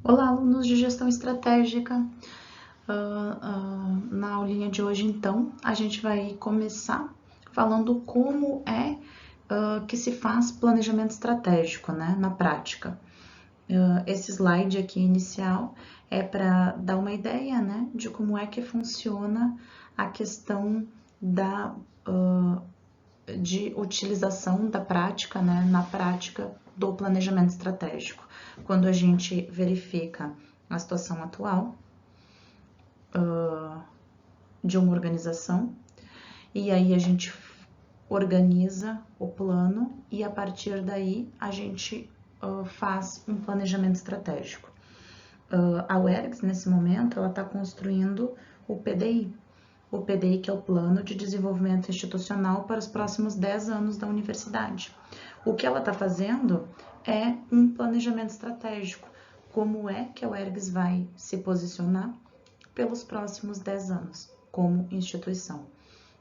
Olá, alunos de gestão estratégica. Na aulinha de hoje, então, a gente vai começar falando como é que se faz planejamento estratégico, né, na prática. Esse slide aqui inicial é para dar uma ideia, né, de como é que funciona a questão de utilização da prática, né, na prática do planejamento estratégico. Quando a gente verifica a situação atual de uma organização e aí a gente organiza o plano e a partir daí a gente faz um planejamento estratégico. A UERGS, nesse momento, ela está construindo o PDI. O PDI, que é o Plano de Desenvolvimento Institucional para os próximos 10 anos da universidade. O que ela está fazendo é um planejamento estratégico. Como é que a UERGS vai se posicionar pelos próximos 10 anos como instituição,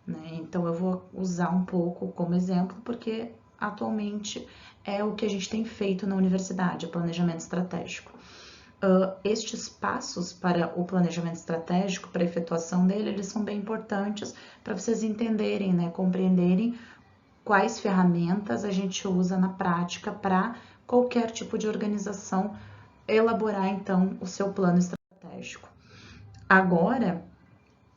né? Então eu vou usar um pouco como exemplo, porque atualmente é o que a gente tem feito na universidade, planejamento estratégico. Estes passos para o planejamento estratégico, para a efetuação dele, eles são bem importantes para vocês entenderem, né, compreenderem quais ferramentas a gente usa na prática para qualquer tipo de organização elaborar, então, o seu plano estratégico. Agora,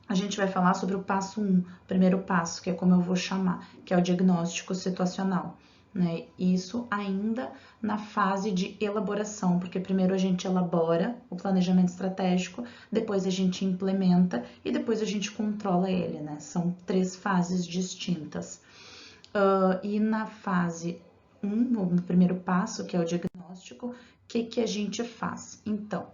a gente vai falar sobre o passo 1, o primeiro passo, que é como eu vou chamar, que é o diagnóstico situacional. Né? Isso ainda na fase de elaboração, porque primeiro a gente elabora o planejamento estratégico, depois a gente implementa e depois a gente controla ele, né? São 3 fases distintas. E na fase 1, no primeiro passo, que é o diagnóstico, o que a gente faz? Então,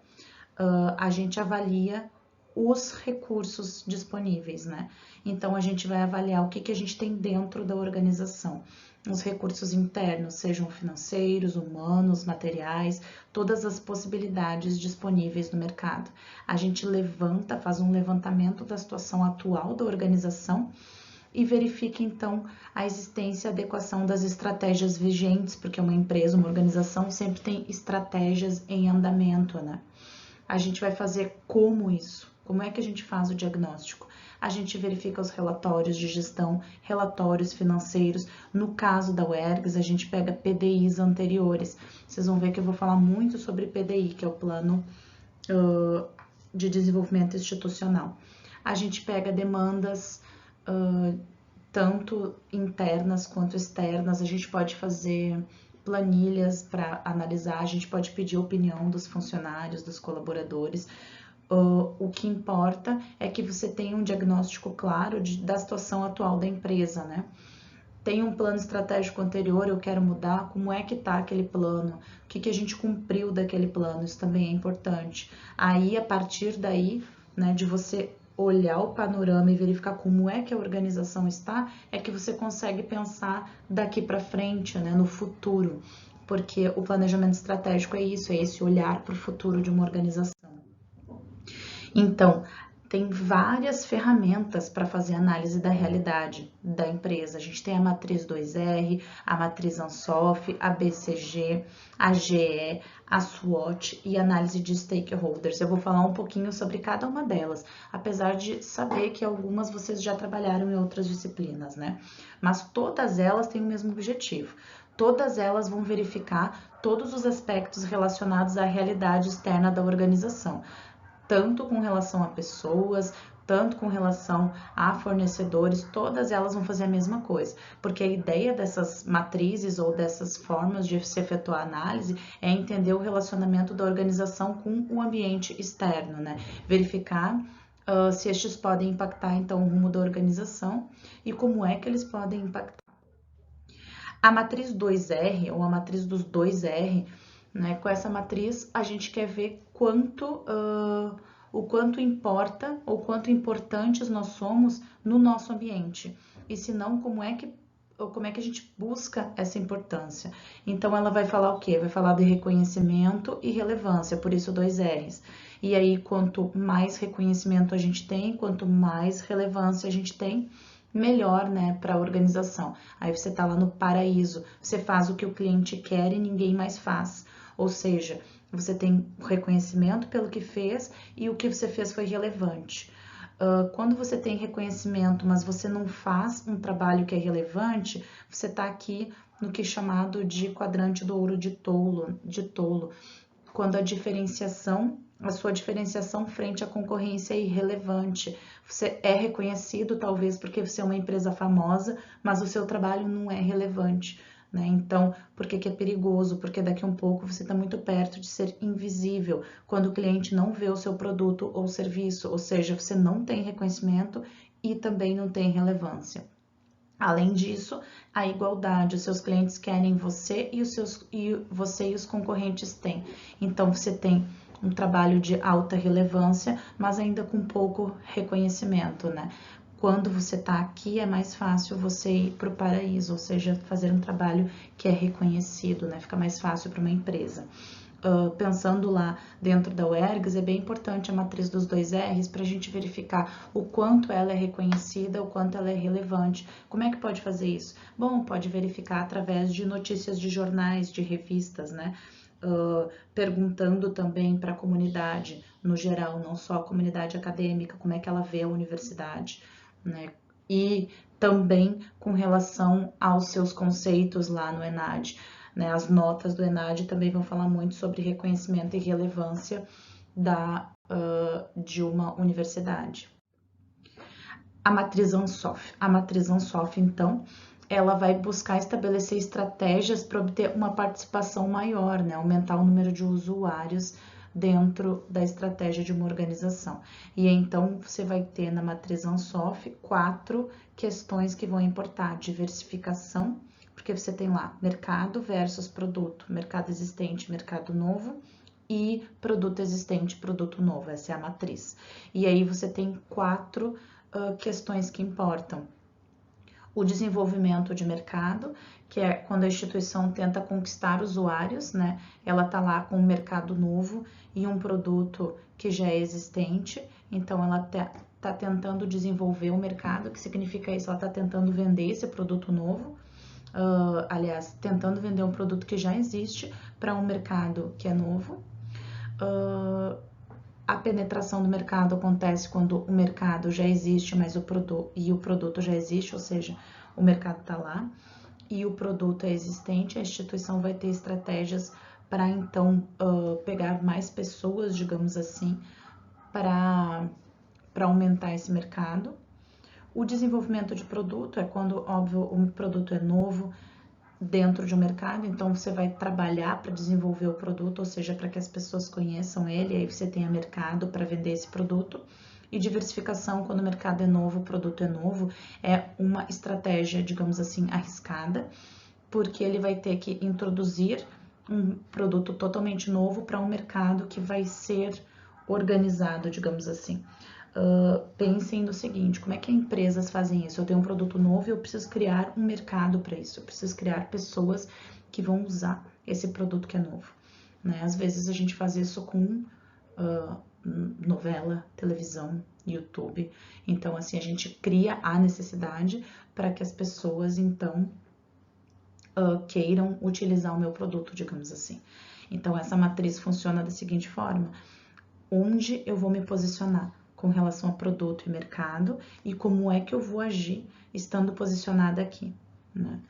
a gente avalia os recursos disponíveis, né? Então a gente vai avaliar o que a gente tem dentro da organização. Os recursos internos, sejam financeiros, humanos, materiais, todas as possibilidades disponíveis no mercado. A gente faz um levantamento da situação atual da organização e verifica então a existência e adequação das estratégias vigentes, porque uma empresa, uma organização sempre tem estratégias em andamento, né? A gente vai fazer como isso? Como é que a gente faz o diagnóstico? A gente verifica os relatórios de gestão, relatórios financeiros. No caso da UERGS, a gente pega PDIs anteriores. Vocês vão ver que eu vou falar muito sobre PDI, que é o Plano de Desenvolvimento Institucional. A gente pega demandas tanto internas quanto externas. A gente pode fazer planilhas para analisar, a gente pode pedir a opinião dos funcionários, dos colaboradores. O que importa é que você tenha um diagnóstico claro da situação atual da empresa, né? Tem um plano estratégico anterior, eu quero mudar, como é que tá aquele plano? O que a gente cumpriu daquele plano? Isso também é importante. Aí, a partir daí, né, de você olhar o panorama e verificar como é que a organização está, é que você consegue pensar daqui para frente, né, no futuro. Porque o planejamento estratégico é isso, é esse olhar para o futuro de uma organização. Então, tem várias ferramentas para fazer análise da realidade da empresa. A gente tem a matriz 2R, a matriz Ansoff, a BCG, a GE, a SWOT e a análise de stakeholders. Eu vou falar um pouquinho sobre cada uma delas, apesar de saber que algumas vocês já trabalharam em outras disciplinas, né? Mas todas elas têm o mesmo objetivo. Todas elas vão verificar todos os aspectos relacionados à realidade externa da organização, tanto com relação a pessoas, tanto com relação a fornecedores, todas elas vão fazer a mesma coisa, porque a ideia dessas matrizes ou dessas formas de se efetuar análise é entender o relacionamento da organização com o ambiente externo, né? Verificar se estes podem impactar então o rumo da organização e como é que eles podem impactar. A matriz 2R ou a matriz dos 2R, né? Com essa matriz a gente quer ver o quanto importa ou quanto importantes nós somos no nosso ambiente. E se não, como é que a gente busca essa importância. Então ela vai falar o quê? Vai falar de reconhecimento e relevância, por isso 2Rs. E aí, quanto mais reconhecimento a gente tem, quanto mais relevância a gente tem, melhor, né, para a organização. Aí você tá lá no paraíso, você faz o que o cliente quer e ninguém mais faz. Ou seja, você tem o reconhecimento pelo que fez e o que você fez foi relevante. Quando você tem reconhecimento, mas você não faz um trabalho que é relevante, você está aqui no que é chamado de quadrante do ouro de tolo, quando a sua diferenciação frente à concorrência é irrelevante. Você é reconhecido, talvez, porque você é uma empresa famosa, mas o seu trabalho não é relevante. Né? Então, por que é perigoso? Porque daqui a um pouco você está muito perto de ser invisível, quando o cliente não vê o seu produto ou serviço, ou seja, você não tem reconhecimento e também não tem relevância. Além disso, a igualdade, os seus clientes querem você e você e os concorrentes têm. Então você tem um trabalho de alta relevância, mas ainda com pouco reconhecimento, né? Quando você está aqui é mais fácil você ir para o paraíso, ou seja, fazer um trabalho que é reconhecido, né? Fica mais fácil para uma empresa. Pensando lá dentro da UERGS, é bem importante a matriz dos 2 R's para a gente verificar o quanto ela é reconhecida, o quanto ela é relevante. Como é que pode fazer isso? Bom, pode verificar através de notícias de jornais, de revistas, né? Perguntando também para a comunidade no geral, não só a comunidade acadêmica, como é que ela vê a universidade, né? E também com relação aos seus conceitos lá no ENAD. Né, as notas do ENAD também vão falar muito sobre reconhecimento e relevância de uma universidade. A matriz Ansoff. A matriz Ansoff, então, ela vai buscar estabelecer estratégias para obter uma participação maior, né, aumentar o número de usuários dentro da estratégia de uma organização. E então você vai ter na matriz Ansoff 4 questões que vão importar: diversificação, porque você tem lá mercado versus produto, mercado existente, mercado novo, e produto existente, produto novo. Essa é a matriz. E aí você tem 4 questões que importam: o desenvolvimento de mercado, que é quando a instituição tenta conquistar usuários, né? Ela tá lá com um mercado novo e um produto que já é existente, então ela tá tentando desenvolver o mercado. Que significa isso? Ela tá tentando vender esse produto novo. Aliás, tentando vender um produto que já existe para um mercado que é novo. A penetração do mercado acontece quando o mercado já existe, mas o produto já existe, ou seja, o mercado está lá e o produto é existente. A instituição vai ter estratégias para então pegar mais pessoas, digamos assim, para aumentar esse mercado. O desenvolvimento de produto é quando, óbvio, o produto é novo dentro de um mercado, então você vai trabalhar para desenvolver o produto, ou seja, para que as pessoas conheçam ele, aí você tenha mercado para vender esse produto. E diversificação, quando o mercado é novo, o produto é novo, é uma estratégia, digamos assim, arriscada, porque ele vai ter que introduzir um produto totalmente novo para um mercado que vai ser organizado, digamos assim. Pensem no seguinte: como é que empresas fazem isso? Eu tenho um produto novo e eu preciso criar um mercado para isso, eu preciso criar pessoas que vão usar esse produto que é novo. Né? Às vezes a gente faz isso com novela, televisão, YouTube. Então, assim, a gente cria a necessidade para que as pessoas, então, queiram utilizar o meu produto, digamos assim. Então, essa matriz funciona da seguinte forma: onde eu vou me posicionar com relação a produto e mercado e como é que eu vou agir estando posicionada aqui, né?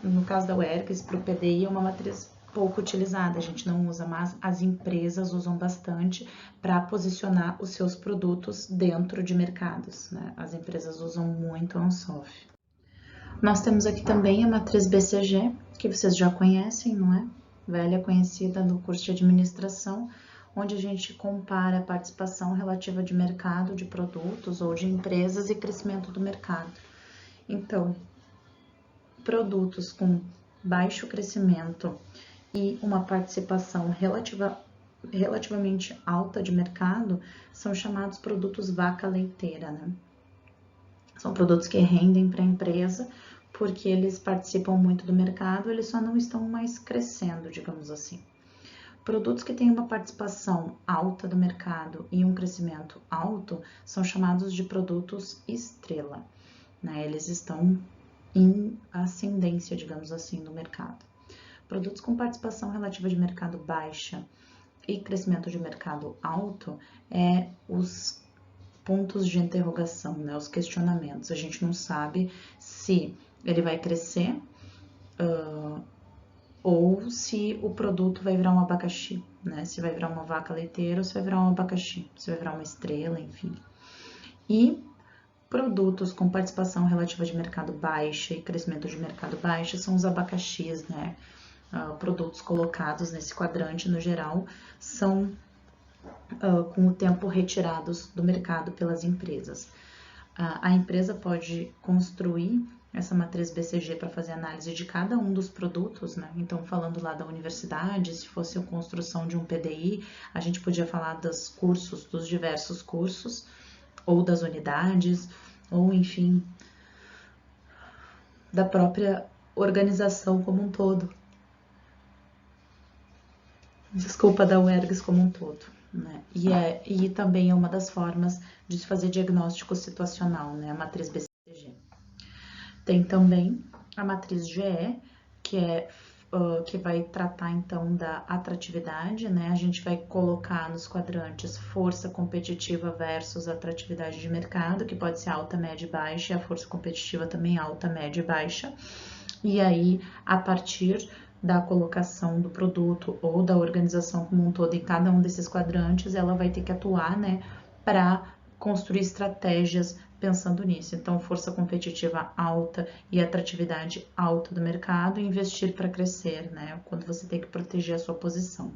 No caso da UERGS, para o PDI, é uma matriz pouco utilizada, a gente não usa, mas as empresas usam bastante para posicionar os seus produtos dentro de mercados, né? As empresas usam muito a Ansoff. Nós temos aqui também a matriz BCG, que vocês já conhecem, não é? Velha conhecida do curso de administração, onde a gente compara a participação relativa de mercado de produtos ou de empresas e crescimento do mercado. Então, produtos com baixo crescimento e uma participação relativamente alta de mercado são chamados produtos vaca leiteira, né? São produtos que rendem para a empresa porque eles participam muito do mercado, eles só não estão mais crescendo, digamos assim. Produtos que têm uma participação alta do mercado e um crescimento alto são chamados de produtos estrela, né? Eles estão em ascendência, digamos assim, no mercado. Produtos com participação relativa de mercado baixa e crescimento de mercado alto é os pontos de interrogação, né? Os questionamentos. A gente não sabe se ele vai crescer ou se o produto vai virar um abacaxi, né? Se vai virar uma vaca leiteira ou se vai virar um abacaxi, se vai virar uma estrela, enfim. E produtos com participação relativa de mercado baixa e crescimento de mercado baixa são os abacaxis, né? Produtos colocados nesse quadrante, no geral, são com o tempo retirados do mercado pelas empresas. A empresa pode construir essa matriz BCG para fazer análise de cada um dos produtos, né? Então, falando lá da universidade, se fosse a construção de um PDI, a gente podia falar dos cursos, dos diversos cursos, ou das unidades, ou enfim, da própria organização como um todo. Desculpa, da UERGS como um todo. Né? E também é uma das formas de se fazer diagnóstico situacional, né? A matriz BCG. Tem também a matriz GE, que vai tratar então da atratividade, né? A gente vai colocar nos quadrantes força competitiva versus atratividade de mercado, que pode ser alta, média e baixa, e a força competitiva também alta, média e baixa. E aí, a partir da colocação do produto ou da organização como um todo em cada um desses quadrantes, ela vai ter que atuar, né, para construir estratégias pensando nisso. Então, força competitiva alta e atratividade alta do mercado e investir para crescer, né, quando você tem que proteger a sua posição.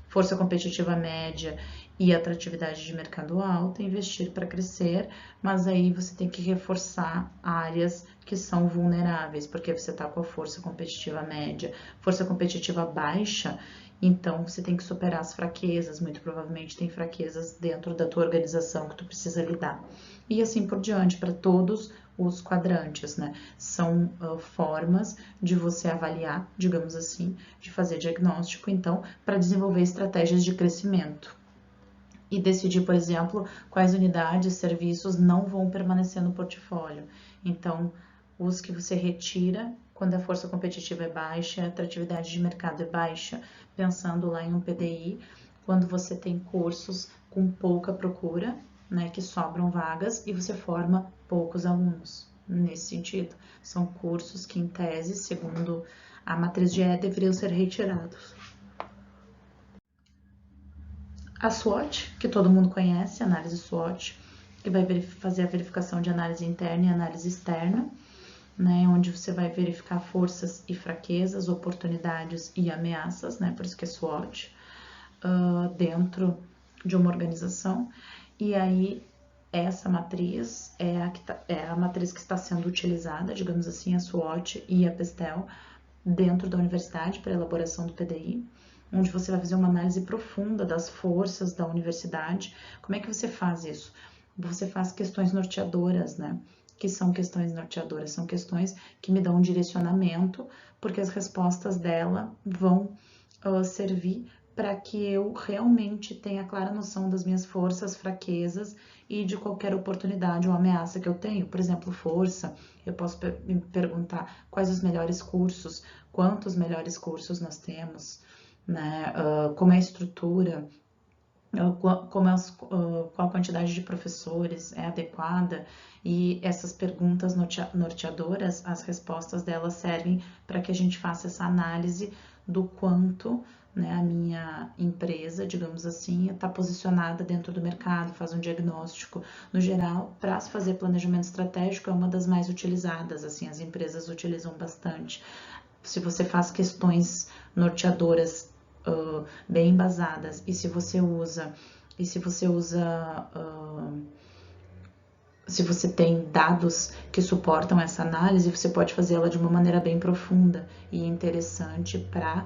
Força competitiva média e atratividade de mercado alta, investir para crescer, mas aí você tem que reforçar áreas que são vulneráveis, porque você está com a força competitiva média. Força competitiva baixa, então você tem que superar as fraquezas, muito provavelmente tem fraquezas dentro da tua organização que tu precisa lidar. E assim por diante, para todos os quadrantes, né? São formas de você avaliar, digamos assim, de fazer diagnóstico, então, para desenvolver estratégias de crescimento. E decidir, por exemplo, quais unidades, serviços não vão permanecer no portfólio. Então, os que você retira quando a força competitiva é baixa, a atratividade de mercado é baixa, pensando lá em um PDI, quando você tem cursos com pouca procura, né, que sobram vagas e você forma poucos alunos. Nesse sentido, são cursos que, em tese, segundo a matriz GE, deveriam ser retirados. A SWOT, que todo mundo conhece, análise SWOT, que vai fazer a verificação de análise interna e análise externa, né, onde você vai verificar forças e fraquezas, oportunidades e ameaças, né, por isso que é SWOT, dentro de uma organização. E aí, essa matriz é a matriz que está sendo utilizada, digamos assim, a SWOT e a PESTEL, dentro da universidade para elaboração do PDI, onde você vai fazer uma análise profunda das forças da universidade. Como é que você faz isso? Você faz questões norteadoras, né? Que são questões norteadoras? São questões que me dão um direcionamento, porque as respostas dela vão servir para que eu realmente tenha clara noção das minhas forças, fraquezas e de qualquer oportunidade ou ameaça que eu tenho. Por exemplo, força, eu posso me perguntar quais os melhores cursos, quantos melhores cursos nós temos, né? Como é a estrutura, qual a quantidade de professores é adequada, e essas perguntas norteadoras, as respostas delas servem para que a gente faça essa análise do quanto, né, a minha empresa, digamos assim, está posicionada dentro do mercado, faz um diagnóstico. No geral, para se fazer planejamento estratégico é uma das mais utilizadas, assim, as empresas utilizam bastante. Se você faz questões norteadoras bem embasadas, e se você tem dados que suportam essa análise, você pode fazê-la de uma maneira bem profunda e interessante para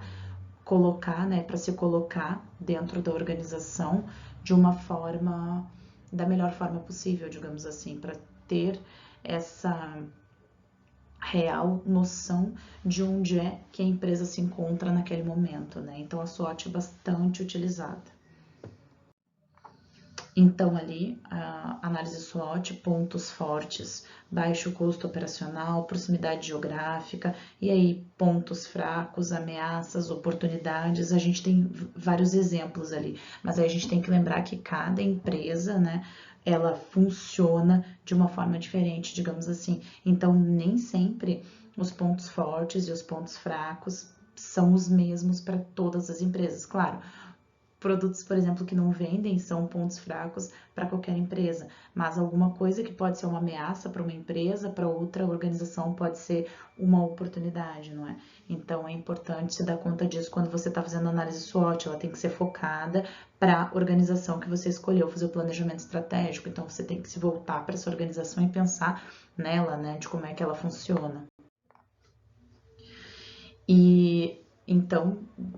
colocar, né, para se colocar dentro da organização de uma forma, da melhor forma possível, digamos assim, para ter essa real noção de onde é que a empresa se encontra naquele momento, né? Então a SWOT é bastante utilizada. Então, ali, a análise SWOT, pontos fortes, baixo custo operacional, proximidade geográfica, e aí pontos fracos, ameaças, oportunidades, a gente tem vários exemplos ali, mas aí a gente tem que lembrar que cada empresa, né, ela funciona de uma forma diferente, digamos assim, então nem sempre os pontos fortes e os pontos fracos são os mesmos para todas as empresas, claro. Produtos, por exemplo, que não vendem são pontos fracos para qualquer empresa, mas alguma coisa que pode ser uma ameaça para uma empresa, para outra organização pode ser uma oportunidade, não é? Então é importante se dar conta disso quando você está fazendo análise SWOT, ela tem que ser focada para a organização que você escolheu fazer o planejamento estratégico, então você tem que se voltar para essa organização e pensar nela, né, de como é que ela funciona. E então,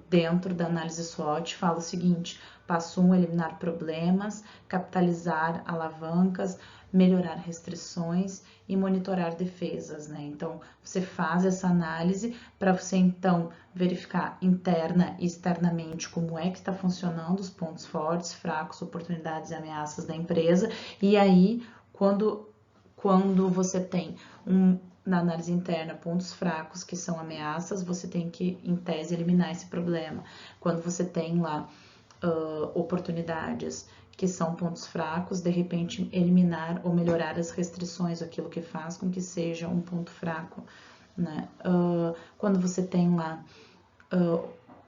dentro da análise SWOT, fala o seguinte: passo 1, eliminar problemas, capitalizar alavancas, melhorar restrições e monitorar defesas, né? Então, você faz essa análise para você então verificar interna e externamente como é que está funcionando os pontos fortes, fracos, oportunidades e ameaças da empresa. E aí, quando você tem na análise interna pontos fracos que são ameaças, você tem que, em tese, eliminar esse problema. Quando você tem lá oportunidades que são pontos fracos, de repente eliminar ou melhorar as restrições, aquilo que faz com que seja um ponto fraco, né? Quando você tem lá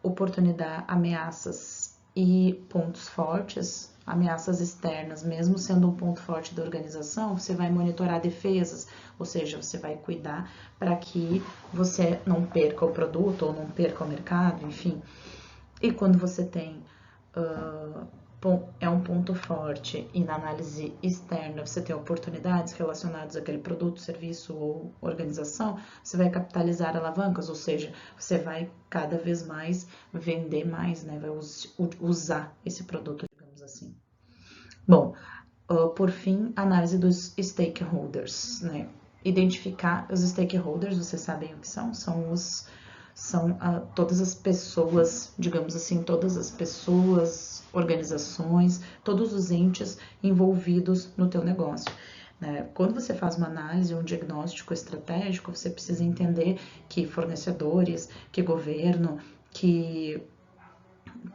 oportunidade, ameaças e pontos fortes, ameaças externas, mesmo sendo um ponto forte da organização, você vai monitorar defesas, ou seja, você vai cuidar para que você não perca o produto ou não perca o mercado, enfim. E quando você tem é um ponto forte e na análise externa você tem oportunidades relacionadas àquele produto, serviço ou organização, você vai capitalizar alavancas, ou seja, você vai cada vez mais vender mais, né? Vai usar esse produto, digamos assim. Bom, por fim, análise dos stakeholders, né? Identificar os stakeholders, vocês sabem o que são? São todas as pessoas, digamos assim, todas as pessoas, organizações, todos os entes envolvidos no teu negócio. Né? Quando você faz uma análise, um diagnóstico estratégico, você precisa entender que fornecedores, que governo, que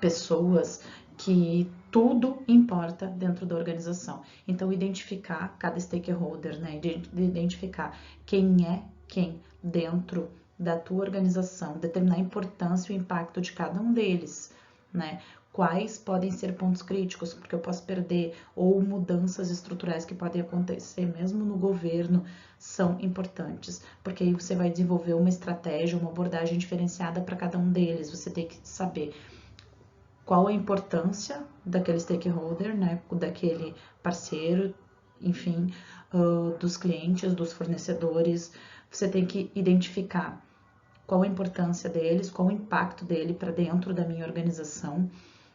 pessoas, que tudo importa dentro da organização. Então, identificar cada stakeholder, né? Identificar quem é quem dentro da tua organização, determinar a importância e o impacto de cada um deles, né? Quais podem ser pontos críticos, porque eu posso perder, ou mudanças estruturais que podem acontecer mesmo no governo são importantes, porque aí você vai desenvolver uma estratégia, uma abordagem diferenciada para cada um deles. Você tem que saber qual a importância daquele stakeholder, né, daquele parceiro, enfim, dos clientes, dos fornecedores. Você tem que identificar qual a importância deles, qual o impacto dele para dentro da minha organização,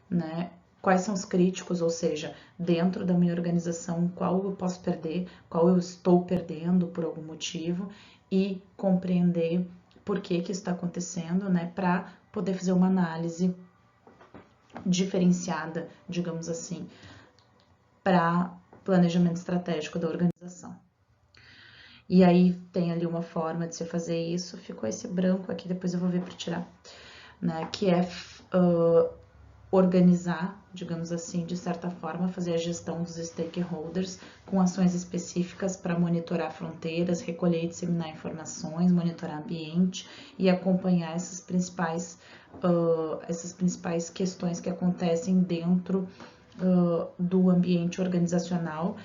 né? Quais são os críticos, ou seja, dentro da minha organização, qual eu posso perder, qual eu estou perdendo por algum motivo e compreender por que isso está acontecendo, né? Para poder fazer uma análise diferenciada, digamos assim, para planejamento estratégico da organização. E aí tem ali uma forma de se fazer isso, ficou esse branco aqui, depois eu vou ver para tirar, né, que é organizar, digamos assim, de certa forma, fazer a gestão dos stakeholders com ações específicas para monitorar fronteiras, recolher e disseminar informações, monitorar ambiente e acompanhar essas principais questões que acontecem dentro do ambiente organizacional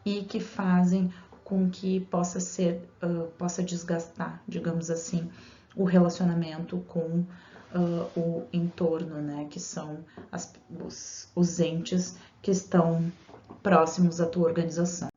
e que fazem com que possa desgastar, digamos assim, o relacionamento com o entorno, né, que são os entes que estão próximos à tua organização.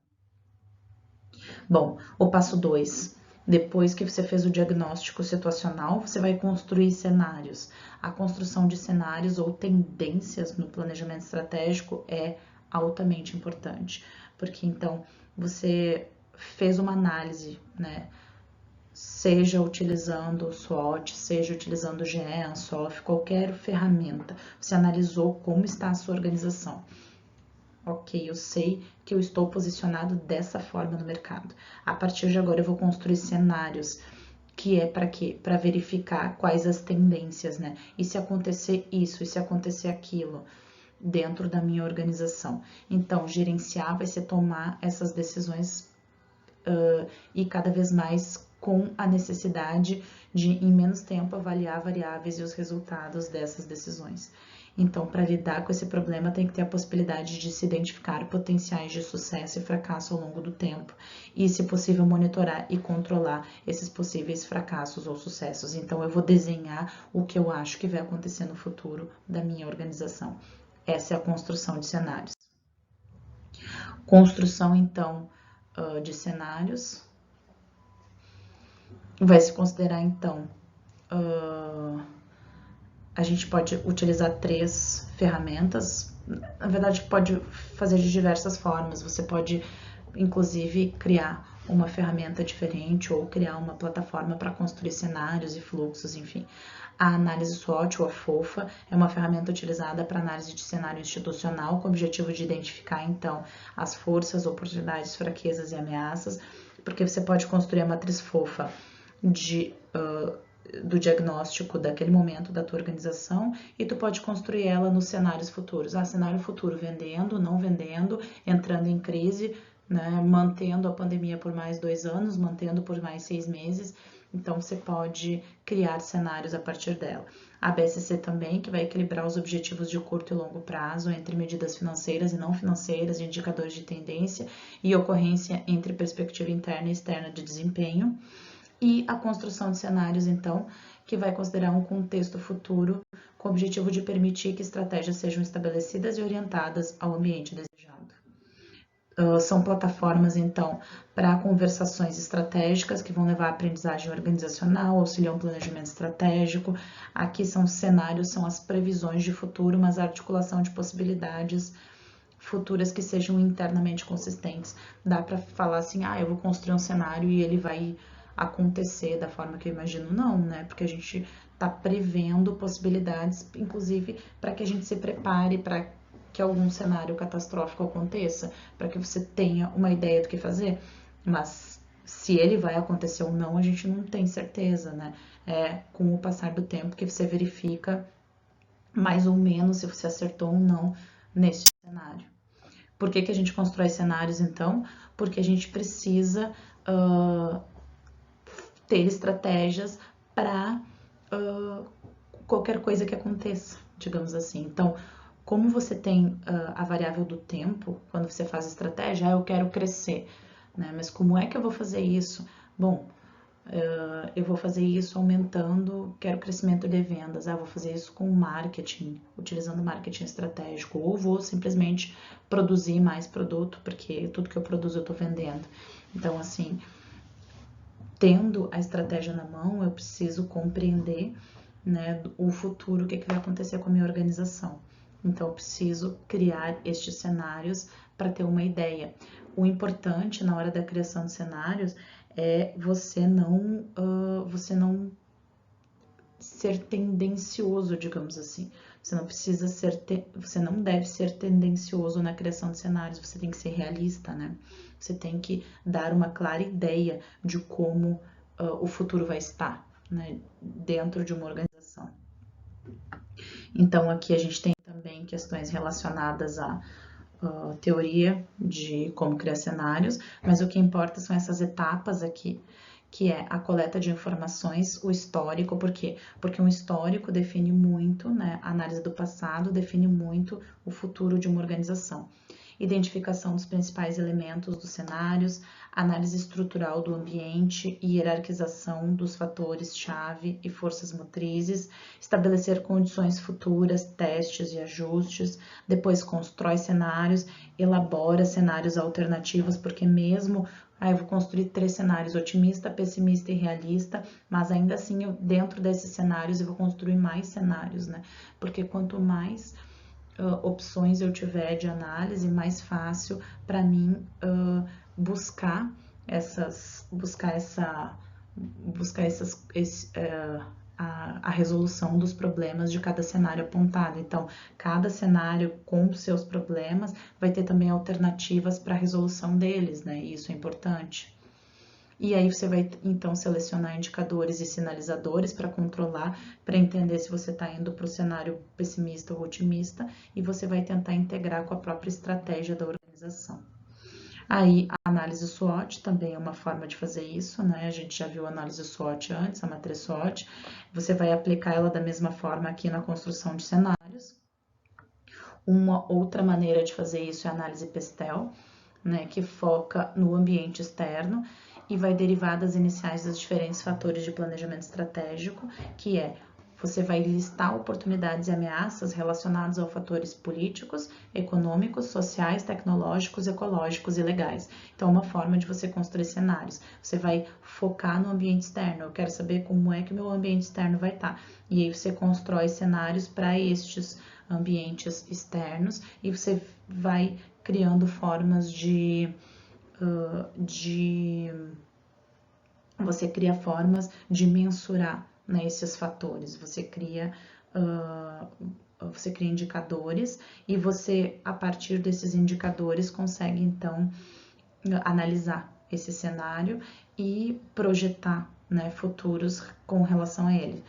Bom, o passo 2. Depois que você fez o diagnóstico situacional, você vai construir cenários. A construção de cenários ou tendências no planejamento estratégico é altamente importante, porque então você fez uma análise, né? Seja utilizando o SWOT, seja utilizando o GE, Ansoff, qualquer ferramenta. Você analisou como está a sua organização. Ok, eu sei que eu estou posicionado dessa forma no mercado. A partir de agora eu vou construir cenários que é para quê? Para verificar quais as tendências, né? E se acontecer isso, e se acontecer aquilo dentro da minha organização. Então, gerenciar vai ser tomar essas decisões e cada vez mais com a necessidade de, em menos tempo, avaliar variáveis e os resultados dessas decisões. Então, para lidar com esse problema, tem que ter a possibilidade de se identificar potenciais de sucesso e fracasso ao longo do tempo e, se possível, monitorar e controlar esses possíveis fracassos ou sucessos. Então, eu vou desenhar o que eu acho que vai acontecer no futuro da minha organização. Essa é a construção de cenários. Construção, então, de cenários. Vai se considerar, então, a gente pode utilizar 3 ferramentas. Na verdade, pode fazer de diversas formas. Você pode, inclusive, criar uma ferramenta diferente ou criar uma plataforma para construir cenários e fluxos, enfim. A análise SWOT, ou a FOFA, é uma ferramenta utilizada para análise de cenário institucional com o objetivo de identificar, então, as forças, oportunidades, fraquezas e ameaças, porque você pode construir a matriz FOFA do diagnóstico daquele momento da tua organização e tu pode construir ela nos cenários futuros. Cenário futuro, vendendo, não vendendo, entrando em crise, né, mantendo a pandemia por mais 2 anos, mantendo por mais 6 meses. Então, você pode criar cenários a partir dela. A BSC também, que vai equilibrar os objetivos de curto e longo prazo entre medidas financeiras e não financeiras, indicadores de tendência e ocorrência entre perspectiva interna e externa de desempenho. E a construção de cenários, então, que vai considerar um contexto futuro com o objetivo de permitir que estratégias sejam estabelecidas e orientadas ao ambiente desejado. São plataformas, então, para conversações estratégicas que vão levar à aprendizagem organizacional, auxiliam o planejamento estratégico. Aqui são cenários, são as previsões de futuro, mas a articulação de possibilidades futuras que sejam internamente consistentes. Dá para falar assim, eu vou construir um cenário e ele vai acontecer da forma que eu imagino? Não, né? Porque a gente está prevendo possibilidades, inclusive para que a gente se prepare para que algum cenário catastrófico aconteça, para que você tenha uma ideia do que fazer. Mas se ele vai acontecer ou não, a gente não tem certeza, né? É com o passar do tempo que você verifica mais ou menos se você acertou ou não nesse cenário. Por que a gente constrói cenários, então? Porque a gente precisa ter estratégias para qualquer coisa que aconteça, digamos assim. Então, como você tem a variável do tempo, quando você faz estratégia, eu quero crescer, né? Mas como é que eu vou fazer isso? Bom, eu vou fazer isso aumentando, quero crescimento de vendas, vou fazer isso com marketing, utilizando marketing estratégico, ou vou simplesmente produzir mais produto, porque tudo que eu produzo eu estou vendendo. Então, assim, tendo a estratégia na mão, eu preciso compreender, né, o futuro, o que vai acontecer com a minha organização. Então, eu preciso criar estes cenários para ter uma ideia. O importante na hora da criação de cenários é você não ser tendencioso, digamos assim. Você não precisa você não deve ser tendencioso na criação de cenários, você tem que ser realista, né? Você tem que dar uma clara ideia de como o futuro vai estar, né, dentro de uma organização. Então, aqui a gente tem também questões relacionadas à teoria de como criar cenários, mas o que importa são essas etapas aqui, que é a coleta de informações, o histórico, por quê? Porque um histórico define muito, né, a análise do passado define muito o futuro de uma organização. Identificação dos principais elementos dos cenários, análise estrutural do ambiente e hierarquização dos fatores-chave e forças motrizes, estabelecer condições futuras, testes e ajustes, depois constrói cenários, elabora cenários alternativos, porque mesmo eu vou construir 3 cenários, otimista, pessimista e realista, mas ainda assim, dentro desses cenários, eu vou construir mais cenários, né? Porque quanto mais opções eu tiver de análise, mais fácil para mim buscar essas a resolução dos problemas de cada cenário apontado. Então, cada cenário com seus problemas vai ter também alternativas para a resolução deles, né? Isso é importante. E aí você vai, então, selecionar indicadores e sinalizadores para controlar, para entender se você está indo para o cenário pessimista ou otimista, e você vai tentar integrar com a própria estratégia da organização. Aí, a análise SWOT também é uma forma de fazer isso, né? A gente já viu a análise SWOT antes, a matriz SWOT. Você vai aplicar ela da mesma forma aqui na construção de cenários. Uma outra maneira de fazer isso é a análise PESTEL, né? Que foca no ambiente externo e vai derivar das iniciais dos diferentes fatores de planejamento estratégico, que é você vai listar oportunidades e ameaças relacionadas a fatores políticos, econômicos, sociais, tecnológicos, ecológicos e legais. Então, uma forma de você construir cenários. Você vai focar no ambiente externo. Eu quero saber como é que o meu ambiente externo vai estar. E aí você constrói cenários para estes ambientes externos e você vai criando formas você cria formas de mensurar, né, esses fatores. Você cria indicadores e você, a partir desses indicadores, consegue então analisar esse cenário e projetar, né, futuros com relação a ele.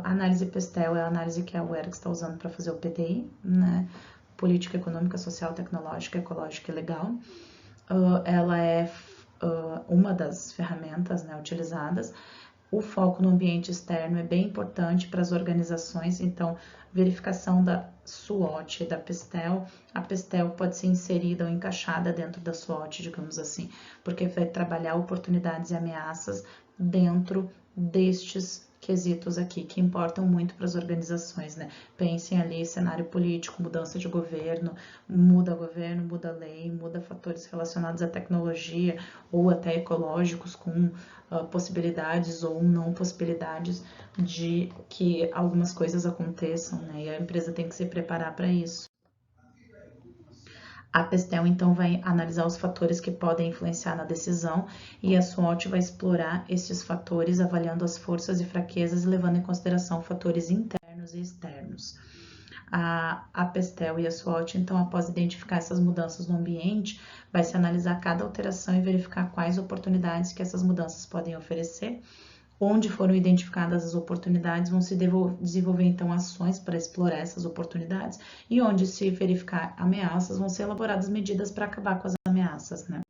A análise PESTEL é a análise que a UERGS está usando para fazer o PDI, né? Política Econômica, Social, Tecnológica, Ecológica e Legal. Ela é uma das ferramentas, né, utilizadas. O foco no ambiente externo é bem importante para as organizações, então, verificação da SWOT e da PESTEL. A PESTEL pode ser inserida ou encaixada dentro da SWOT, digamos assim, porque vai trabalhar oportunidades e ameaças dentro destes quesitos aqui, que importam muito para as organizações, né? Pensem ali, cenário político, mudança de governo, muda lei, muda fatores relacionados à tecnologia ou até ecológicos com possibilidades ou não possibilidades de que algumas coisas aconteçam, né? E a empresa tem que se preparar para isso. A PESTEL, então, vai analisar os fatores que podem influenciar na decisão e a SWOT vai explorar esses fatores, avaliando as forças e fraquezas e levando em consideração fatores internos e externos. A PESTEL e a SWOT, então, após identificar essas mudanças no ambiente, vai se analisar cada alteração e verificar quais oportunidades que essas mudanças podem oferecer. Onde foram identificadas as oportunidades, vão se desenvolver então ações para explorar essas oportunidades, e onde se verificar ameaças, vão ser elaboradas medidas para acabar com as ameaças, né?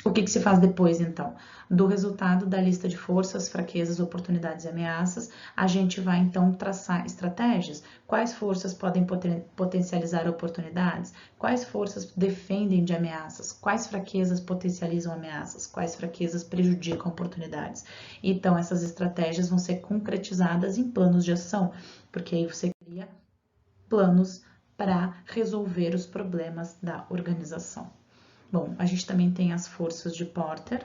O que se faz depois, então? Do resultado da lista de forças, fraquezas, oportunidades e ameaças, a gente vai, então, traçar estratégias. Quais forças podem potencializar oportunidades? Quais forças defendem de ameaças? Quais fraquezas potencializam ameaças? Quais fraquezas prejudicam oportunidades? Então, essas estratégias vão ser concretizadas em planos de ação, porque aí você cria planos para resolver os problemas da organização. Bom, a gente também tem as forças de Porter.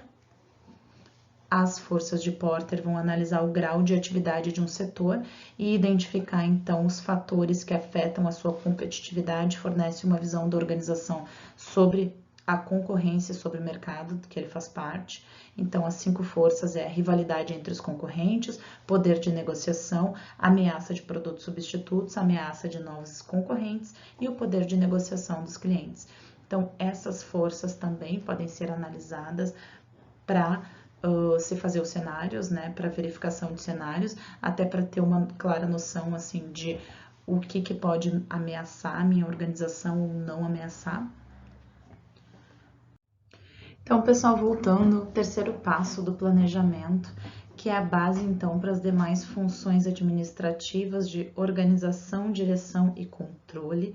As forças de Porter vão analisar o grau de atividade de um setor e identificar, então, os fatores que afetam a sua competitividade, fornece uma visão da organização sobre a concorrência sobre o mercado que ele faz parte. Então, as 5 forças é a rivalidade entre os concorrentes, poder de negociação, ameaça de produtos substitutos, ameaça de novos concorrentes e o poder de negociação dos clientes. Então, essas forças também podem ser analisadas para se fazer os cenários, né, para verificação de cenários, até para ter uma clara noção, assim, de o que pode ameaçar a minha organização ou não ameaçar. Então, pessoal, voltando ao terceiro passo do planejamento, que é a base, então, para as demais funções administrativas de organização, direção e controle.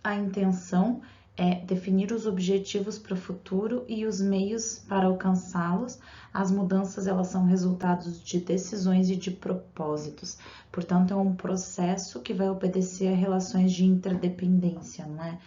A intenção é definir os objetivos para o futuro e os meios para alcançá-los. As mudanças, elas são resultados de decisões e de propósitos. Portanto, é um processo que vai obedecer a relações de interdependência, não é?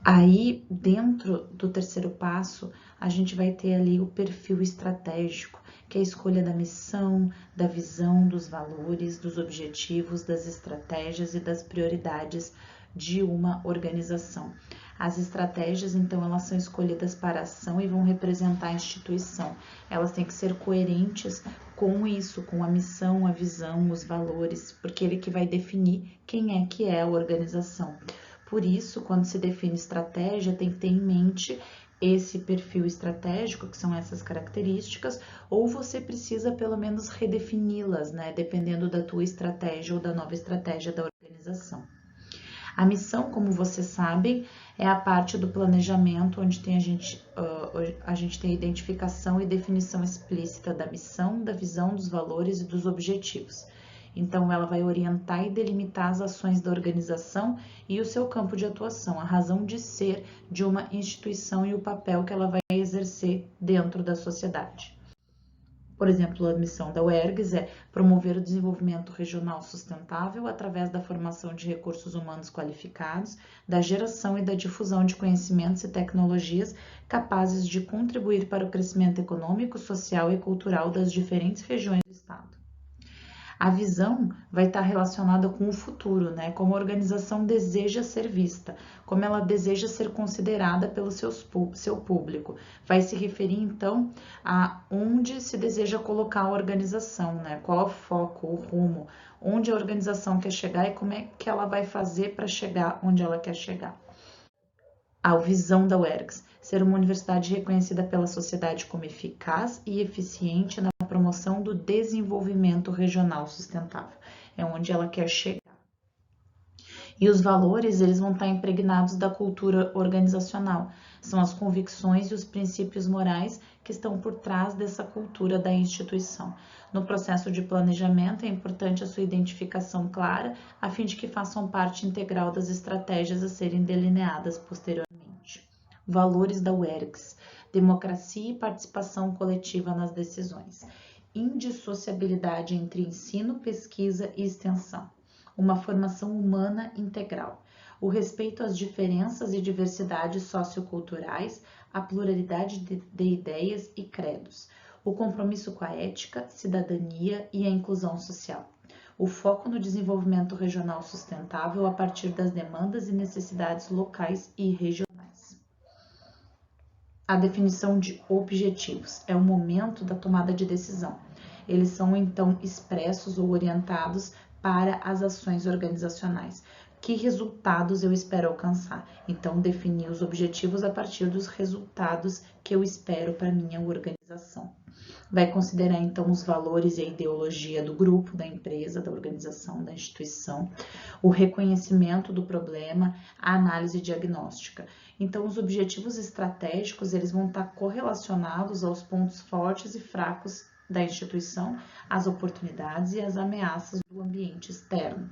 Aí, dentro do terceiro passo, a gente vai ter ali o perfil estratégico, que é a escolha da missão, da visão, dos valores, dos objetivos, das estratégias e das prioridades de uma organização. As estratégias, então, elas são escolhidas para a ação e vão representar a instituição. Elas têm que ser coerentes com isso, com a missão, a visão, os valores, porque ele que vai definir quem é que é a organização. Por isso, quando se define estratégia, tem que ter em mente esse perfil estratégico, que são essas características, ou você precisa pelo menos redefini-las, né, dependendo da tua estratégia ou da nova estratégia da organização. A missão, como vocês sabem, é a parte do planejamento onde a gente tem a identificação e definição explícita da missão, da visão, dos valores e dos objetivos. Então, ela vai orientar e delimitar as ações da organização e o seu campo de atuação, a razão de ser de uma instituição e o papel que ela vai exercer dentro da sociedade. Por exemplo, a missão da UERGS é promover o desenvolvimento regional sustentável através da formação de recursos humanos qualificados, da geração e da difusão de conhecimentos e tecnologias capazes de contribuir para o crescimento econômico, social e cultural das diferentes regiões do Estado. A visão vai estar relacionada com o futuro, né? Como a organização deseja ser vista, como ela deseja ser considerada pelo seu público. Vai se referir, então, a onde se deseja colocar a organização, né? Qual é o foco, o rumo, onde a organização quer chegar e como é que ela vai fazer para chegar onde ela quer chegar. A visão da UERGS, ser uma universidade reconhecida pela sociedade como eficaz e eficiente na promoção do desenvolvimento regional sustentável. É onde ela quer chegar. E os valores, eles vão estar impregnados da cultura organizacional. São as convicções e os princípios morais que estão por trás dessa cultura da instituição. No processo de planejamento, é importante a sua identificação clara, a fim de que façam parte integral das estratégias a serem delineadas posteriormente. Valores da UERGS: democracia e participação coletiva nas decisões. Indissociabilidade entre ensino, pesquisa e extensão. Uma formação humana integral. O respeito às diferenças e diversidades socioculturais, a pluralidade de ideias e credos. O compromisso com a ética, cidadania e a inclusão social. O foco no desenvolvimento regional sustentável a partir das demandas e necessidades locais e regionais. A definição de objetivos é o momento da tomada de decisão. Eles são, então, expressos ou orientados para as ações organizacionais. Que resultados eu espero alcançar? Então, definir os objetivos a partir dos resultados que eu espero para minha organização. Vai considerar, então, os valores e a ideologia do grupo, da empresa, da organização, da instituição, o reconhecimento do problema, a análise diagnóstica. Então, os objetivos estratégicos, eles vão estar correlacionados aos pontos fortes e fracos da instituição, as oportunidades e as ameaças do ambiente externo.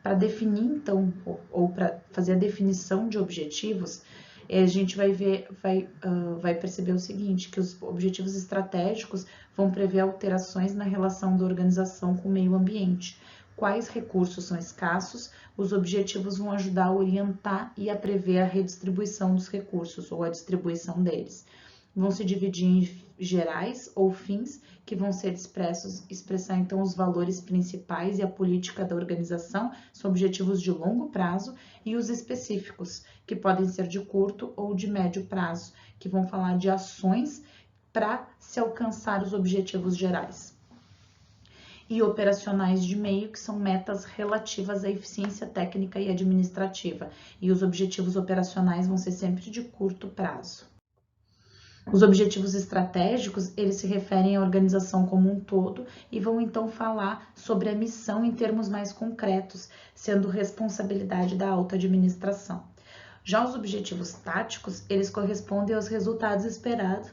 Para definir, então, ou para fazer a definição de objetivos, a gente vai perceber o seguinte, que os objetivos estratégicos vão prever alterações na relação da organização com o meio ambiente. Quais recursos são escassos, os objetivos vão ajudar a orientar e a prever a redistribuição dos recursos ou a distribuição deles. Vão se dividir em gerais ou fins, que vão ser expressar então os valores principais e a política da organização, são objetivos de longo prazo, e os específicos, que podem ser de curto ou de médio prazo, que vão falar de ações para se alcançar os objetivos gerais. E operacionais de meio, que são metas relativas à eficiência técnica e administrativa, e os objetivos operacionais vão ser sempre de curto prazo. Os objetivos estratégicos, eles se referem à organização como um todo e vão então falar sobre a missão em termos mais concretos, sendo responsabilidade da alta administração. Já os objetivos táticos, eles correspondem aos resultados esperados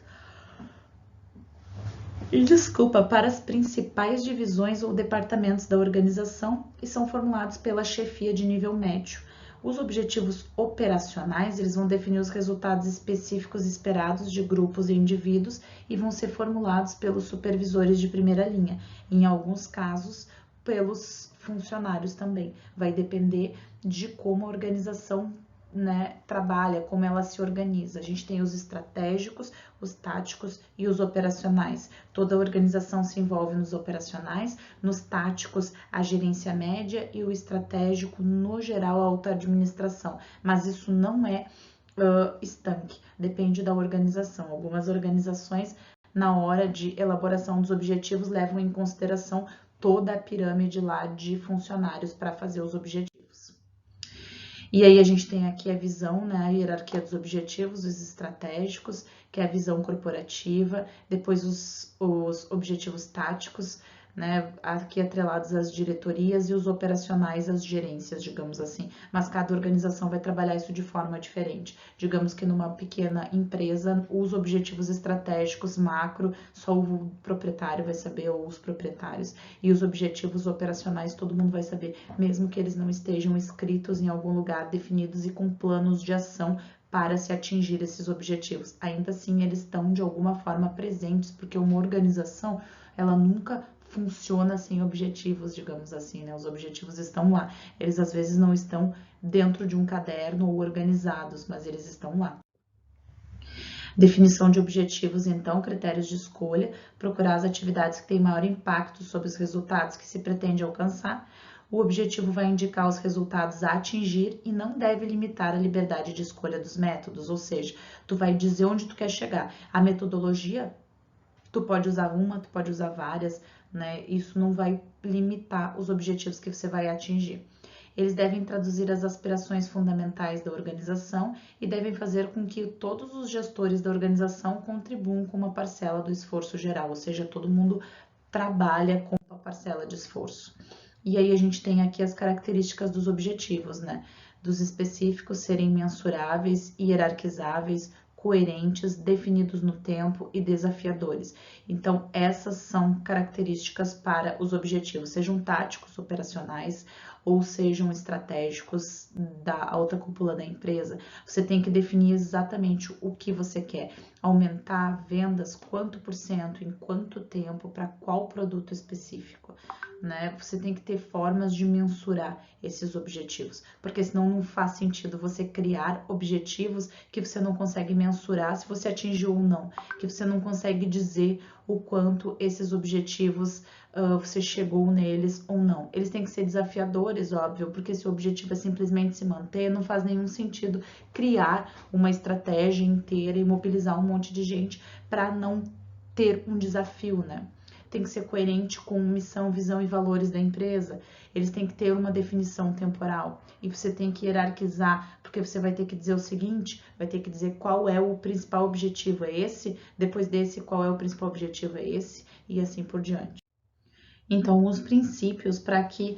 para as principais divisões ou departamentos da organização e são formulados pela chefia de nível médio. Os objetivos operacionais, eles vão definir os resultados específicos esperados de grupos e indivíduos e vão ser formulados pelos supervisores de primeira linha, em alguns casos pelos funcionários também. Vai depender de como a organização, né, trabalha, como ela se organiza. A gente tem os estratégicos, os táticos e os operacionais. Toda a organização se envolve nos operacionais, nos táticos, a gerência média e o estratégico, no geral, a alta administração. Mas isso não é estanque, depende da organização. Algumas organizações na hora de elaboração dos objetivos, levam em consideração toda a pirâmide lá de funcionários para fazer os objetivos. E aí a gente tem aqui a visão, né, a hierarquia dos objetivos, os estratégicos, que é a visão corporativa, depois os objetivos táticos, né, aqui atrelados às diretorias e os operacionais às gerências, digamos assim. Mas cada organização vai trabalhar isso de forma diferente. Digamos que numa pequena empresa, os objetivos estratégicos macro, só o proprietário vai saber, ou os proprietários. E os objetivos operacionais todo mundo vai saber, mesmo que eles não estejam escritos em algum lugar, definidos e com planos de ação para se atingir esses objetivos. Ainda assim, eles estão de alguma forma presentes, porque uma organização, ela nunca funciona sem objetivos, digamos assim, né? Os objetivos estão lá. Eles às vezes não estão dentro de um caderno ou organizados, mas eles estão lá. Definição de objetivos, então, critérios de escolha, procurar as atividades que têm maior impacto sobre os resultados que se pretende alcançar. O objetivo vai indicar os resultados a atingir e não deve limitar a liberdade de escolha dos métodos, ou seja, tu vai dizer onde tu quer chegar. A metodologia, tu pode usar uma, tu pode usar várias, né? Isso não vai limitar os objetivos que você vai atingir. Eles devem traduzir as aspirações fundamentais da organização e devem fazer com que todos os gestores da organização contribuam com uma parcela do esforço geral, ou seja, todo mundo trabalha com uma parcela de esforço. E aí a gente tem aqui as características dos objetivos, né? Dos específicos serem mensuráveis, hierarquizáveis, coerentes, definidos no tempo e desafiadores. Então, essas são características para os objetivos, sejam táticos, operacionais ou sejam estratégicos da alta cúpula da empresa. Você tem que definir exatamente o que você quer. Aumentar vendas, quanto por cento, em quanto tempo, para qual produto específico, né? Você tem que ter formas de mensurar esses objetivos, porque senão não faz sentido você criar objetivos que você não consegue mensurar se você atingiu ou não, que você não consegue dizer o quanto esses objetivos você chegou neles ou não. Eles têm que ser desafiadores, óbvio, porque se o objetivo é simplesmente se manter, não faz nenhum sentido criar uma estratégia inteira e mobilizar um monte de gente para não ter um desafio, né? Tem que ser coerente com missão, visão e valores da empresa. Eles têm que ter uma definição temporal e você tem que hierarquizar, porque você vai ter que dizer o seguinte, vai ter que dizer qual é o principal objetivo, é esse, depois desse, qual é o principal objetivo, é esse, e assim por diante. Então, os princípios para que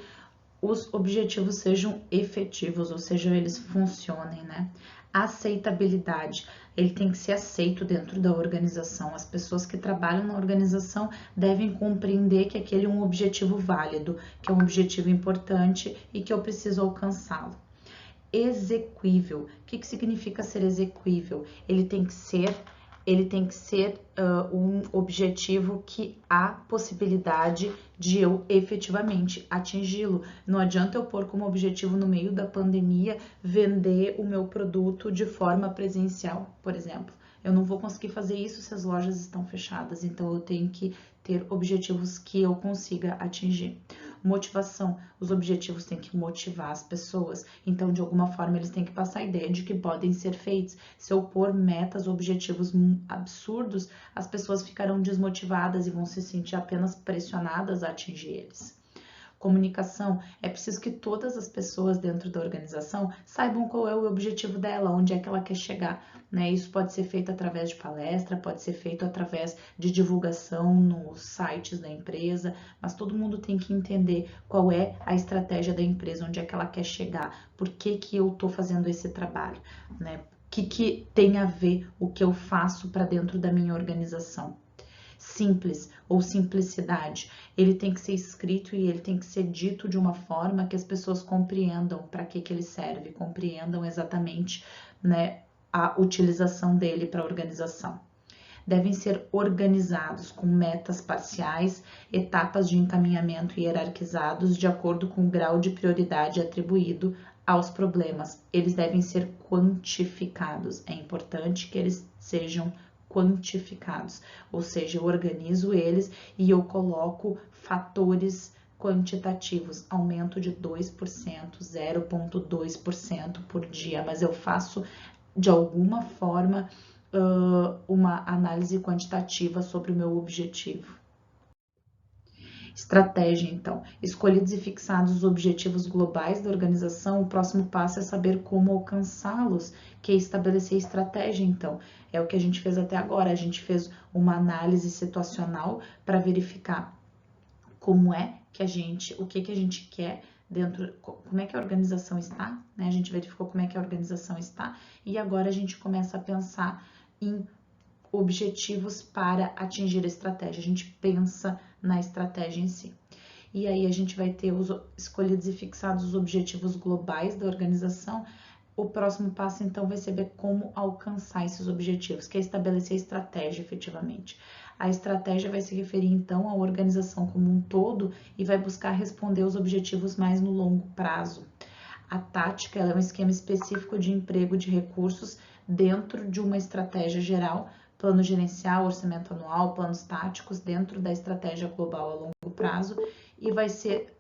os objetivos sejam efetivos, ou seja, eles funcionem, né? Aceitabilidade, ele tem que ser aceito dentro da organização. As pessoas que trabalham na organização devem compreender que aquele é um objetivo válido, que é um objetivo importante e que eu preciso alcançá-lo. Exequível, o que significa ser exequível? Ele tem que ser um objetivo que há possibilidade de eu efetivamente atingi-lo. Não adianta eu pôr como objetivo no meio da pandemia vender o meu produto de forma presencial, por exemplo. Eu não vou conseguir fazer isso se as lojas estão fechadas, então eu tenho que ter objetivos que eu consiga atingir. Motivação, os objetivos têm que motivar as pessoas, então de alguma forma eles têm que passar a ideia de que podem ser feitos. Se eu pôr metas, objetivos absurdos, as pessoas ficarão desmotivadas e vão se sentir apenas pressionadas a atingir eles. Comunicação, é preciso que todas as pessoas dentro da organização saibam qual é o objetivo dela, onde é que ela quer chegar, né? Isso pode ser feito através de palestra, pode ser feito através de divulgação nos sites da empresa, mas todo mundo tem que entender qual é a estratégia da empresa, onde é que ela quer chegar, por que que eu tô fazendo esse trabalho, né? O que tem a ver o que eu faço para dentro da minha organização. Simples ou simplicidade, ele tem que ser escrito e ele tem que ser dito de uma forma que as pessoas compreendam para que ele serve, compreendam exatamente, né, a utilização dele para a organização. Devem ser organizados com metas parciais, etapas de encaminhamento hierarquizados de acordo com o grau de prioridade atribuído aos problemas. Eles devem ser quantificados. É importante que eles sejam quantificados, ou seja, eu organizo eles e eu coloco fatores quantitativos, aumento de 2%, 0,2% por dia, mas eu faço de alguma forma uma análise quantitativa sobre o meu objetivo. Estratégia, então. Escolhidos e fixados os objetivos globais da organização, o próximo passo é saber como alcançá-los, que é estabelecer estratégia, então. É o que a gente fez até agora, a gente fez uma análise situacional para verificar como é que o que a gente quer dentro, como é que a organização está, né? A gente verificou como é que a organização está e agora a gente começa a pensar em objetivos para atingir a estratégia. A gente pensa na estratégia em si. E aí a gente vai ter os escolhidos e fixados os objetivos globais da organização. O próximo passo, então, vai ser ver como alcançar esses objetivos, que é estabelecer a estratégia, efetivamente. A estratégia vai se referir, então, à organização como um todo e vai buscar responder os objetivos mais no longo prazo. A tática ela é um esquema específico de emprego de recursos dentro de uma estratégia geral, plano gerencial, orçamento anual, planos táticos dentro da estratégia global a longo prazo e vai ser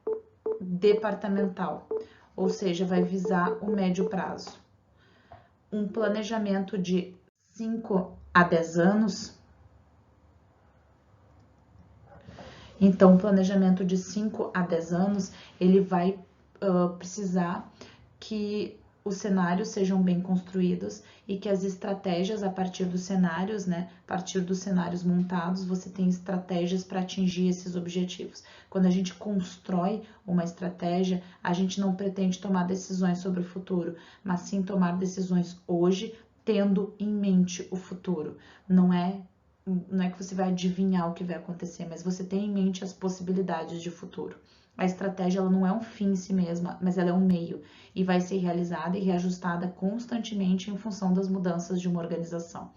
departamental, ou seja, vai visar o médio prazo. Um planejamento de 5 a 10 anos. Então, o planejamento de 5 a 10 anos, ele vai precisar que os cenários sejam bem construídos e que as estratégias a partir dos cenários, né, a partir dos cenários montados, você tem estratégias para atingir esses objetivos. Quando a gente constrói uma estratégia, a gente não pretende tomar decisões sobre o futuro, mas sim tomar decisões hoje, tendo em mente o futuro. Não é que você vai adivinhar o que vai acontecer, mas você tem em mente as possibilidades de futuro. A estratégia ela não é um fim em si mesma, mas ela é um meio e vai ser realizada e reajustada constantemente em função das mudanças de uma organização.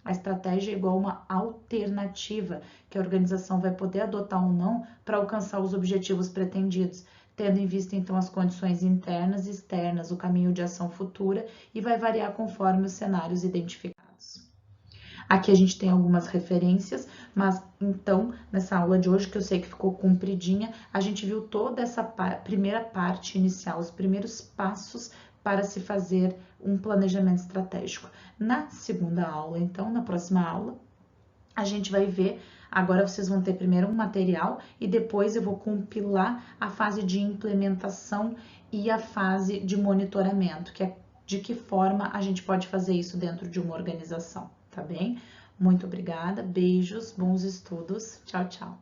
A estratégia é igual a uma alternativa que a organização vai poder adotar ou não para alcançar os objetivos pretendidos, tendo em vista então as condições internas e externas, o caminho de ação futura e vai variar conforme os cenários identificados. Aqui a gente tem algumas referências, mas então, nessa aula de hoje, que eu sei que ficou compridinha, a gente viu toda essa primeira parte inicial, os primeiros passos para se fazer um planejamento estratégico. Na segunda aula, então, na próxima aula, a gente vai ver, agora vocês vão ter primeiro um material e depois eu vou compilar a fase de implementação e a fase de monitoramento, que é de que forma a gente pode fazer isso dentro de uma organização, tá bem? Muito obrigada, beijos, bons estudos, tchau, tchau.